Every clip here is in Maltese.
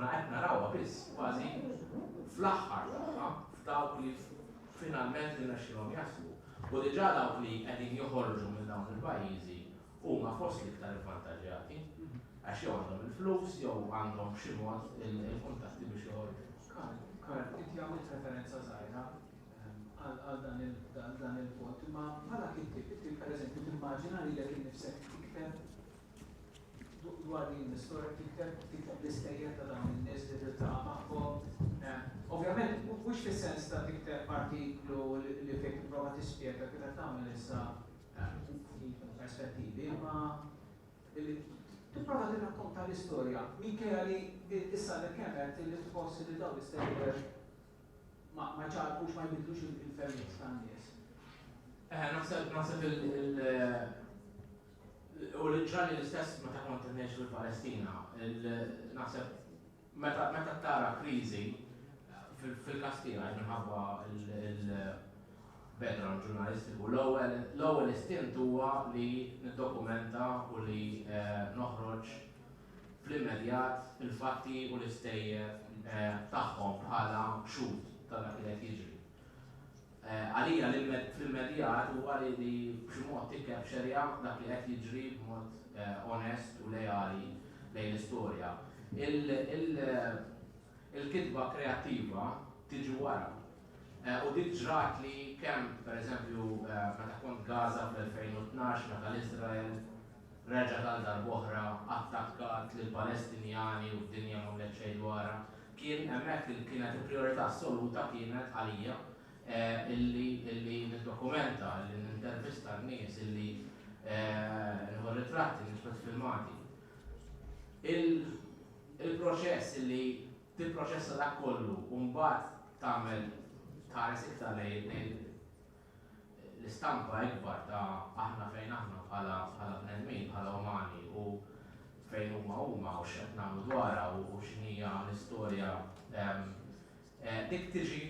aħna qed narawha biss kważi fl-aħħar tagħha f'dawk li finalment li nexxilhom jaslu. U diġà dawk li qegħdin joħorġu minn dawn il-pajjiżi huma fost l-iktar avvantaġġjati għax jew għandhom il-flus jew għandhom b'xi mod il-kuntatti biex joħorġu. Karl, inti għamilt referenza żgħira għal dan il-punt, imma bħala kittib pereżempju timmaġina lilek innifsek tikteb dwar din l-istorja tikteb l-istejjer ta' dawn in-nies li tiltaqa' magħhom. Ovvjament mhux fis-sens ta' tikteb artiklu li fejn tipprova tispjega kif qed tagħmel issa perspettivi, imma tipprova tirrakkonta l-istorja minkejja li issa li kemm li tħossi li dawn l-istejjer ma ċarkux ma jbidlux il-fermiet tan-nies. Naħseb u l-ġrali l-istess meta kont ngħix fil-Palestina, naħseb meta tara kriżi fil-każ tiegħi minħabba il-background ġurnalistiku, l-ewwel istint huwa li niddokumenta u li noħroġ fl-immedjat il-fatti u l-istejjer tagħhom bħala xhud ta' dak li qed jiġri. Għalija fl-immedjat huwa li b'xi mod tikkeb xerja dak li qed jiġri b'mod onest u lejali lejn l-istorja. Il-kitba kreattiva tiġi wara. U dik ġrat li kemm pereżempju meta kont Gaza fl-2012 meta l-Iżrael reġa' għal darb'oħra attakkat lill-Palestinjani u d-dinja m'għamlet xejn dwarha, kien hemmhekk kienet il-prijorità assoluta kienet għalija illi niddokumenta, illi nintervista n-nies, illi nħu ritratti, nisbet filmati. Il-proċess illi tipproċessa dak kollu u mbagħad tagħmel tħares iktar lejn l-istampa ikbar ta' aħna fejn aħna bħala bnedmin, bħala umani u fejn huma u x'qed nagħmlu dwarha u x'inhija l-istorja. Dik tiġi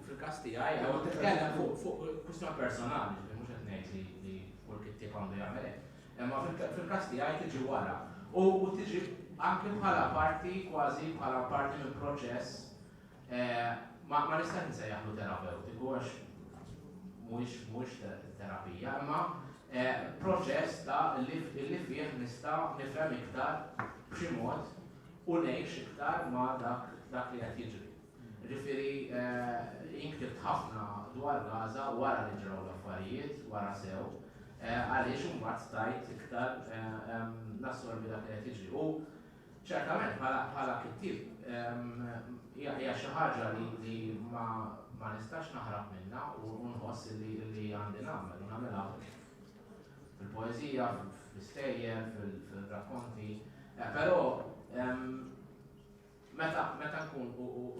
fil-każ tiegħi jew titkellem fuq kwistjoni personali, mhux qed ngħid li kull kittieb għandu jagħmel hekk. Imma fil-każ tiegħi tiġi wara u tiġi anke bħala parti kważi bħala parti minn proċess ma nistax nsejjaħlu terapeutiku għax mhuwiex terapija, imma proċess ta' li fih nista' nifhem iktar b'xi mod u ngħix iktar ma' dak li qed jiġri. Ġifieri inktibt ħafna dwar Gaza wara li ġraw l-affarijiet, wara sew, għaliex imbagħad stajt iktar nassorbi dak li qed jiġri. U ċertament bħala kittieb hija xi ħaġa li ma nistax naħrab minnha u nħoss li għandi nagħmel u nagħmilha fil-poeżija, fl-istejjer, fil-rakkonti. Però meta nkun u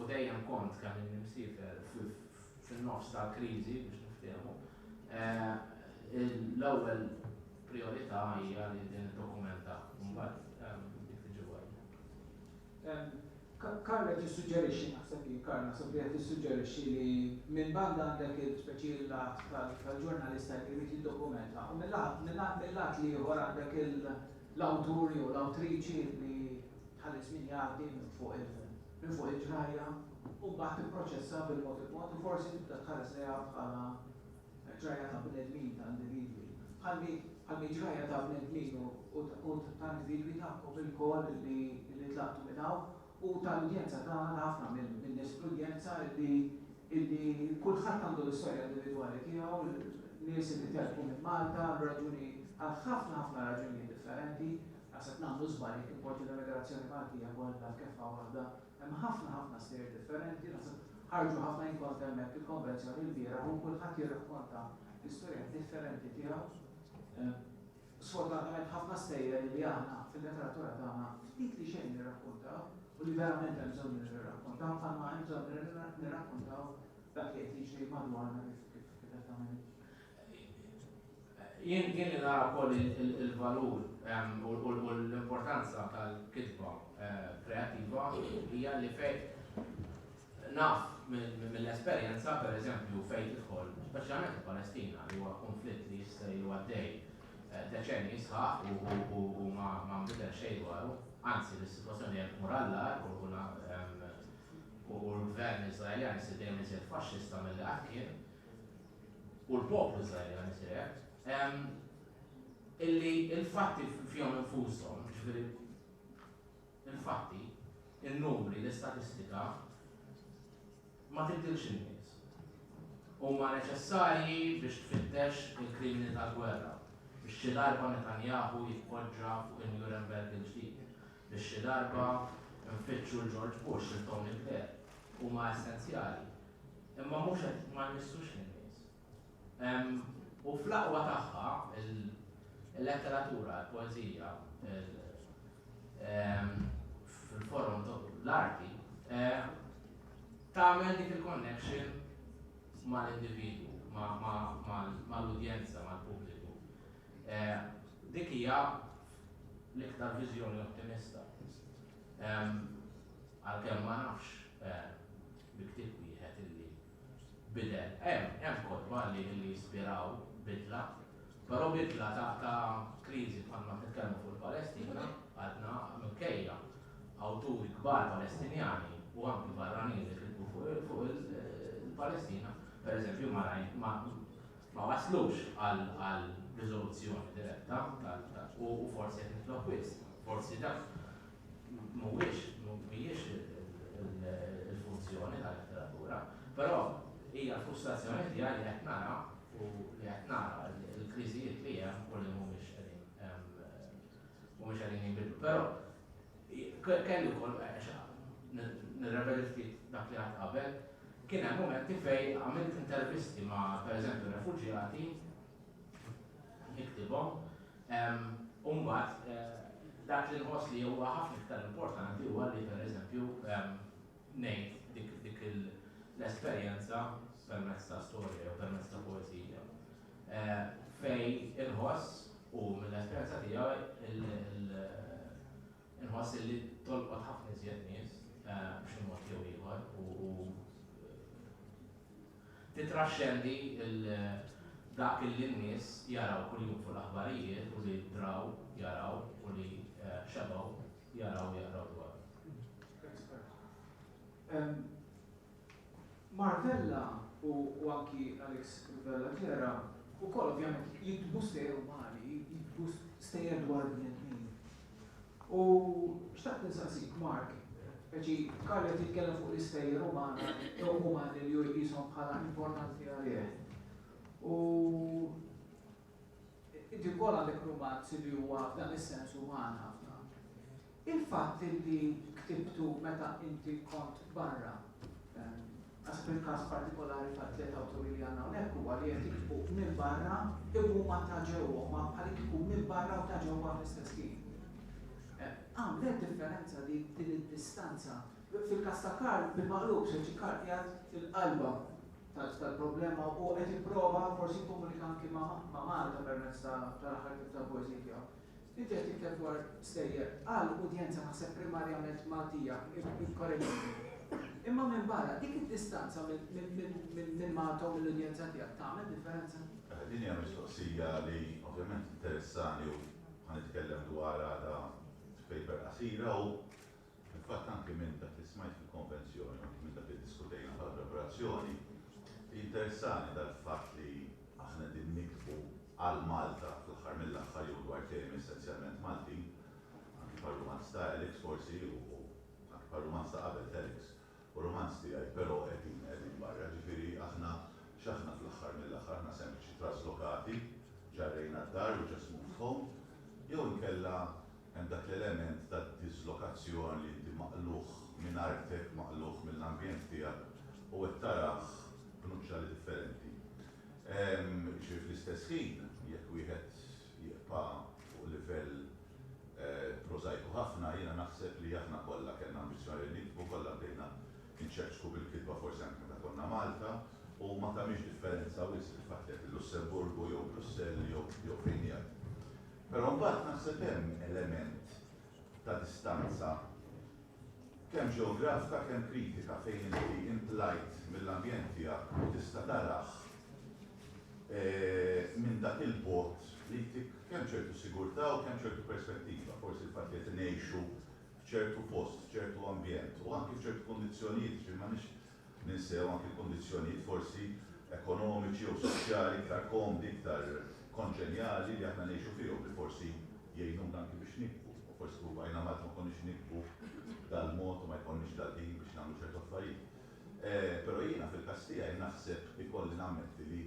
dejjem kont kemm nimsifer fin-nofs tal-kriżi biex niftehmu, l-ewwel priorità hija li din id-dokumenta mbagħad dik tiġi wara. Karla tissuġġerixxi naħseb li Karla qed tissuġġerixxi li minn banda għandek il-speċjalità tal-ġurnalista li jrid jiddokumenta u mill-lat li ieħor għandek l-awturi u l-awtriċi li tħallis min jgħaddi minn fuq il-ġrajja u mbagħad tipproċessa bil-mod u forsi tibda tħares lejha bħala ġrajja ta' bnedmin ta' individwi. Ħalli ġrajja ta' bnedmin u ta' individwi tagħkom il-kol li tlaqtu minn hawn u tal-udjenza tagħna ħafna minn nies l-udjenza illi kulħadd għandu l-istorja individwali tiegħu, nies li telqu minn Malta, raġuni għal ħafna raġunijiet differenti, għasab nagħmlu żball jekk importi l-immigrazzjoni Maltija kollha keffa waħda, hemm ħafna stejjer differenti, ħarġu ħafna inkont hemmhekk il-konvenzjoni l-bieraħ u kulħadd jirrakkonta l-istorja differenti tiegħu. Sfortunatament ħafna stejjer li aħna fil-letteratura tagħna ftit li xejn nirrakkuntaw u li verament hemm bżonn nirrakkuntaw, bħalma hemm bżonn nirrakkuntaw dak li qed jiġri madwarna kif qed tagħmel. Jien li nara wkoll il-valur u l-importanza tal-kitba kreattiva hija li fejn naf mill-esperjenza pereżempju fejn tidħol, speċjalment il-Palestina li huwa konflitt li jista' jlu għaddej deċenni sħaħ u ma mbidel xejn dwaru, anzi l-sitwazzjoni qed tmur allar u l-gvern Iżraeljan isir dejjem iżjed faxxista milli qatt kien u l-poplu Iżraeljan isir hekk, illi il-fatti fihom infushom, ġifieri il-fatti, in-numri, l-istatistika ma tibdilx in-nies. Huma neċessarji biex tfittex il-krimini tal-gwerra, biex xi darba Netanyahu jitpoġġa fuq il-Nuremberg il-ġdid, biex xi darba nfittxu l-George Bush, il-Tony Blair, huma essenzjali. Imma mhux qed ma jmissux lin-nies. U fl-aqwa tagħha il-letteratura, il-poeżija, fil-forum l-arti, tagħmel dik il-connection mal-individu, mal-udjenza, mal-pubbliku. Dik hija l-iktar viżjoni ottimista. Għalkemm ma nafx biktib wieħed illi bidel. Hemm kotba li jispiraw bidla, però bidla ta' kriżi bħalma nitkellmu fuq il-Palestina għadna minkejja awturi kbar Palestinjani u anki barranin li kitbu fuq il-Palestina, pereżempju ma waslux għal riżoluzzjoni diretta u forsi qed nitlob wisq, forsi dak mhuwiex il-funzjoni tal-letteratura, però hija l-frustrazzjoni tiegħi li qed nara u li qed nara l-kriżijiet li hemm u li mhumiex qegħdin jinbidlu. Però kelli wkoll nirrepeti ftit dak li għad qabel, kien hemm momenti fejn għamilt intervisti ma' pereżempju refuġjati niktibhom u mbagħad dak li nħoss li huwa ħafna iktar importanti huwa li pereżempju ngħid dik l-esperjenza permezz ta' storja jew permezz ta' poeżija fejn inħoss u mill-esperjenza tiegħi inħoss li tolqot ħafna iżjed nies b'xi mod jew ieħor u titraxxendi dak li n-nies jaraw kuljum fuq l-aħbarijiet u li draw jaraw u li xebaw jaraw dwar. Marvella u anki Alex Vella Klera ukoll ovvjament jiktbu stejjer umani, jiktbu stejjer dwar bnedmin. U xtaqt nisaqsik, Mark, speċi Karl qed jitkellem fuq l-istejjer umani li jqishom bħala importanti għalih. U inti wkoll għandek romanzi li huwa f'dan is-sens uman ħafna. Il-fatt li ktibtu meta inti kont barra, għasab il-każ partikolari tal-tliet awturi li għandna hawnhekk huwa li qed jiktbu minn barra huma ta' ġewwa, ma bħal jiktbu minn barra u ta' ġewwa fl-istess ħin. Għamlet differenza din id-distanza. Fil-każ ta' Karl bil-maqlub se Karl qiegħed fil-qalba tal-problema u qed jipprova forsi jkomunika anki ma' Malta permezz tal-aħħar kif ta' poeżija tiegħu. Inti qed titkellem dwar stejjer għal udjenza naħseb primarjament Maltija, korreġġi. Imma minn barra, dik id-distanza minn Malta u mill-udjenza tiegħek tagħmel differenza? Din hija mistoqsija li ovvjament interessani u ħanitkellem dwar għada paper qasira u fatt anke minn dak li smajt fil-konvenzjoni, anke minn dak li diskutejna tal-preparazzjoni, interessani dal-fatt li aħna din niktbu għal Malta fl-aħħar mill-aħħar jew dwar temi essenzjalment Malti, anke par-romanz ta' Alex forsi u anke par-romanz ta' qabel Alex u romanz tiegħi, però qegħdin barra, ġifieri aħna x'aħna fl-aħħar mill-aħħar aħna sempliċi traslokati, ġarrejna d-dar u ġast moved home, jew inkella hemm dak l-element ta' dislokazzjoni li inti maqluħ minn artek, maqluħ mill-ambjent tiegħek u qed taraħ b'nuċċali differenti. Ġifieri fl-istess ħin jekk wieħed jibqa' fuq livell prożaiku ħafna, jiena naħseb li aħna kollha kellna ambizzjoni li nikbu kollha bdejna inċeċku bil-kitba forsi anke meta konna Malta u ma tagħmilx differenza wisq il-fatt li il-Lussemburgu jew Brussell jew fejn jgħid. Però mbagħad naħseb hemm element ta' distanza kemm ġeografika kemm kritika fejn inti intlajt mill-ambjent tiegħek u tista' taraħ minn dak il-bot li jtik kemm ċertu sigurtà u kemm ċertu perspettiva, forsi l-fatt li qed ngħixu f'ċertu post, f'ċertu ambjent u anke f'ċertu kondizzjonijiet, ġifieri m'għandniex ninsew anke kondizzjonijiet forsi ekonomiċi u soċjali iktar komdi, iktar konġenjali li aħna ngħixu fihom li forsi jgħinuna anke biex nikbu, u forsi rubajna Malta ma konniex nikbu dal-mod u ma jkollniex dal-ħin biex nagħmlu ċertu affarijiet. Però jiena fil-każ tiegħi naħseb ikolli nammetti li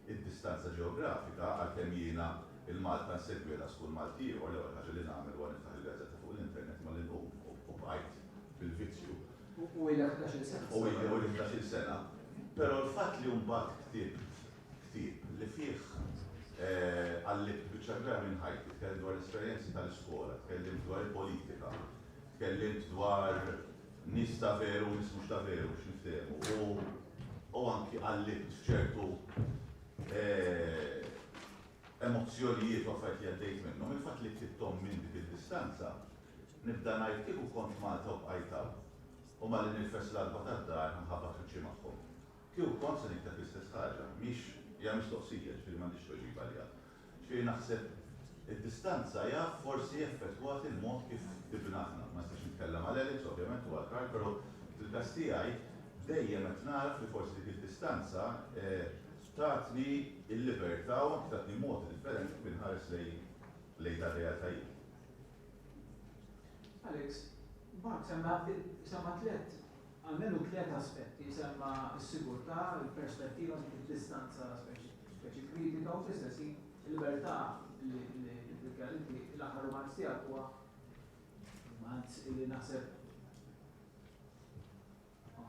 id-distanza ġeografika għalkemm jiena il-Malta nsegwiela skull Malti ieħor l-ewwel ħaġa li nagħmel huwa niftaħ il-gazzetta fuq l-internet ma l-inqum u bqajt bil-vizzju. U ilek 11 sena. U ilek 11 sena. Però l-fatt li mbagħad ktieb li fih għallib biċċa kbira minn ħajti, tkellim dwar l-esperjenzi tal-iskola, tkellim dwar il-politika, tkellim dwar nies ta' veru u nies mhux ta' veru x'niftehmu u anki għallib f'ċertu emozzjonijiet u affarijiet li għaddejt minnhom. Il-fatt li ktibthom minn dik id-distanza nibda ngħid kieku kont Malta u bqajtaw u malli nifers l-alba tad-dar nħabba fiċċi magħhom. Kieku kont se nikteb l-istess ħaġa, mhix hija mistoqsija, ġifieri m'għandix tweġiba għaliha. Ġifieri naħseb id-distanza hija forsi effettwat il-mod kif tibnaħna. Ma nistax nitkellem għal Elix, ovvjament huwa kar, però fil-każ tiegħi dejjem qed naraf li forsi dik id-distanza tatni il-libertà u anke tatni mod differenti kif inħares lejn dar-realtajiet. Alex, Mark semma tliet, almenu tliet aspetti, semma s-sigurtà, il-perspettiva, il-distanza speċi kritika u fl-istessi il-libertà li l-aħħar romanz tiegħek huwa romanz li naħseb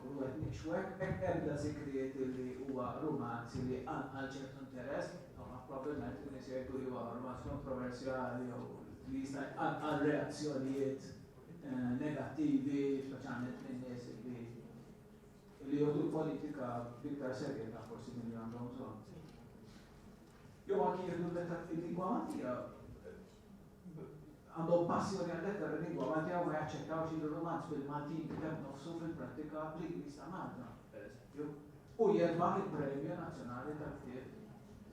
u għed nixwek, ebda zikriet li huwa romanzi li għal ċertu interess, probabbilment li nisjajtu li huwa romanz kontroversjali u li jista' għal reazzjonijiet negattivi, speċjalment minn nies li jgħodu politika biktar serjeta forsi minn għandhom bżonn. Jew anki jgħidu l-lingwa Maltija għandhom passjoni għal-letter il-lingwa Maltija u ma jaċċettawx il-romanz bil-Maltin kitem nofsu fil-prattika bl-Ingliż ta' Malta, per eżempju, u jirbaħ il-Premju Nazzjonali tal-Ktieb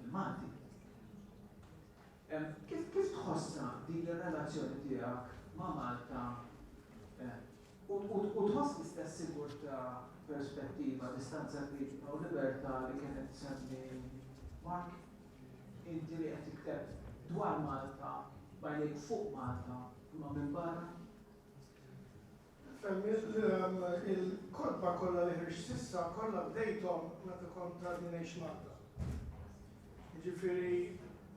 il-Malti. Kif tħossna din ir-relazzjoni tiegħek ma' Malta u tħoss l-istess sigurtà, perspettiva, distanza kritika u libertà li kienet tsemmi Mark, inti li qed tikteb dwar Malta bajlek fuq Malta, ma minn barra? Il-kodba kollha li ħriġ sissa kollha bdejthom meta kont għadni ngħix Malta. Jiġifieri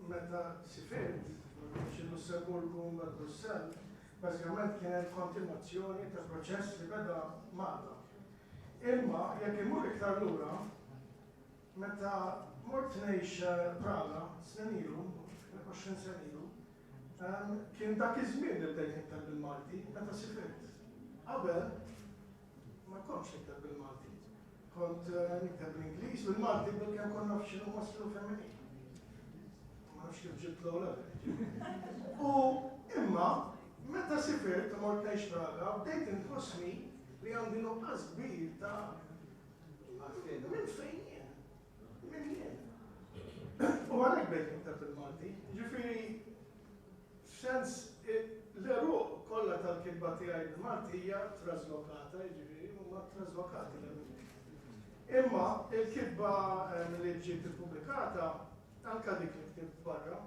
meta sifirt, il-Lussemburgu u Brussell, bażikament kienet kontinuazzjoni ta' proċess li beda Malta. Imma jekk imur iktar lura, meta mort ngħix Praga snin ilu, 20 sena ilu, kien dak iż-żmien li bdejt nikteb bil-Malti, meta sifirt. Qabel ma kontx nikteb bil-Malti. Kont nikteb bil-Ingliż, bil-Malti bil-kemm konna f'xinu maslu feminin. Ma nafx kif ġibt l-ewwel. U imma meta sifirt u mort ngħix Praga, bdejt inħossni li għandi nuqqas kbir ta' minn fejn jien, minn jien. U għalhekk bdejt nikteb bil-Malti. Ġifieri sens l-eruq kollha tal-kitba tiegħi bil-Malti hija traslokata, jiġifieri huma traslokati l-eruq. Imma il-kitba li ġiet ippubblikata anke dik li ktibt barra